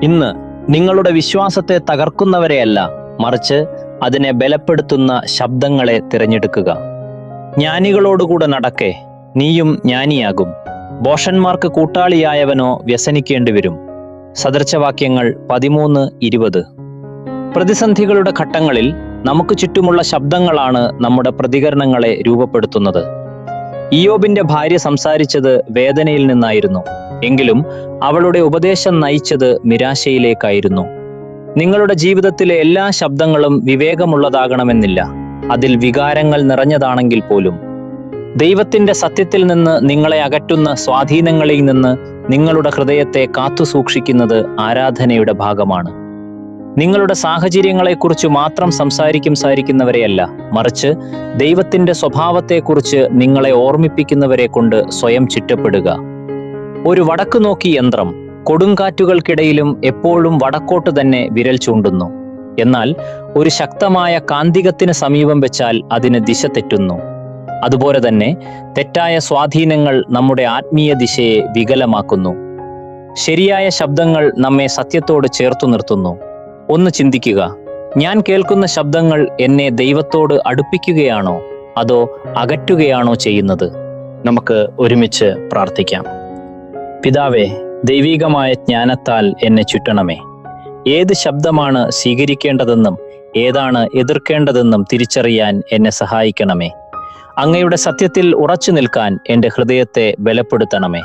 ഇന്ന് നിങ്ങളുടെ വിശ്വാസത്തെ തകർക്കുന്നവരെയല്ല, മറിച്ച് അതിനെ ബലപ്പെടുത്തുന്ന ശബ്ദങ്ങളെ തിരഞ്ഞെടുക്കുക. ജ്ഞാനികളോടുകൂടെ നടക്കെ, നീയും ജ്ഞാനിയാകും. ഭോഷന്മാർക്ക് കൂട്ടാളിയായവനോ വ്യസനിക്കേണ്ടി വരും. സദൃശവാക്യങ്ങൾ 13:20. പ്രതിസന്ധികളുടെ ഘട്ടങ്ങളിൽ നമുക്ക് ചുറ്റുമുള്ള ശബ്ദങ്ങളാണ് നമ്മുടെ പ്രതികരണങ്ങളെ രൂപപ്പെടുത്തുന്നത്. ഇയ്യോബിന്റെ ഭാര്യ സംസാരിച്ചത് വേദനയിൽ നിന്നായിരുന്നു, എങ്കിലും അവളുടെ ഉപദേശം നയിച്ചത് നിരാശയിലേക്കായിരുന്നു. നിങ്ങളുടെ ജീവിതത്തിലെ എല്ലാ ശബ്ദങ്ങളും വിവേകമുള്ളതാകണമെന്നില്ല, അതിൽ വികാരങ്ങൾ നിറഞ്ഞതാണെങ്കിൽ പോലും. ദൈവത്തിന്റെ സത്യത്തിൽ നിന്ന് നിങ്ങളെ അകറ്റുന്ന സ്വാധീനങ്ങളിൽ നിന്ന് നിങ്ങളുടെ ഹൃദയത്തെ കാത്തുസൂക്ഷിക്കുന്നത് ആരാധനയുടെ ഭാഗമാണ്. നിങ്ങളുടെ സാഹചര്യങ്ങളെക്കുറിച്ച് മാത്രം സംസാരിക്കുന്നവരെയല്ല, മറിച്ച് ദൈവത്തിന്റെ സ്വഭാവത്തെക്കുറിച്ച് നിങ്ങളെ ഓർമ്മിപ്പിക്കുന്നവരെ കൊണ്ട് സ്വയം ചുറ്റപ്പെടുക. ഒരു വടക്കു നോക്കി യന്ത്രം കൊടുങ്കാറ്റുകൾക്കിടയിലും എപ്പോഴും വടക്കോട്ട് തന്നെ വിരൽ ചൂണ്ടുന്നു. എന്നാൽ ഒരു ശക്തമായ കാന്തികത്തിന് സമീപം വെച്ചാൽ അതിന് ദിശ തെറ്റുന്നു. അതുപോലെ തന്നെ തെറ്റായ സ്വാധീനങ്ങൾ നമ്മുടെ ആത്മീയ ദിശയെ വികലമാക്കുന്നു. ശരിയായ ശബ്ദങ്ങൾ നമ്മെ സത്യത്തോട് ചേർത്തു നിർത്തുന്നു. ഒന്ന് ചിന്തിക്കുക, ഞാൻ കേൾക്കുന്ന ശബ്ദങ്ങൾ എന്നെ ദൈവത്തോട് അടുപ്പിക്കുകയാണോ അതോ അകറ്റുകയാണോ ചെയ്യുന്നത്? നമുക്ക് ഒരുമിച്ച് പ്രാർത്ഥിക്കാം. പിതാവേ, ദൈവികമായ ജ്ഞാനത്താൽ എന്നെ ചുറ്റണമേ. ഏത് ശബ്ദമാണ് സ്വീകരിക്കേണ്ടതെന്നും ഏതാണ് എതിർക്കേണ്ടതെന്നും തിരിച്ചറിയാൻ എന്നെ സഹായിക്കണമേ. അങ്ങയുടെ സത്യത്തിൽ ഉറച്ചു നിൽക്കാൻ എൻ്റെ ഹൃദയത്തെ ബലപ്പെടുത്തണമേ.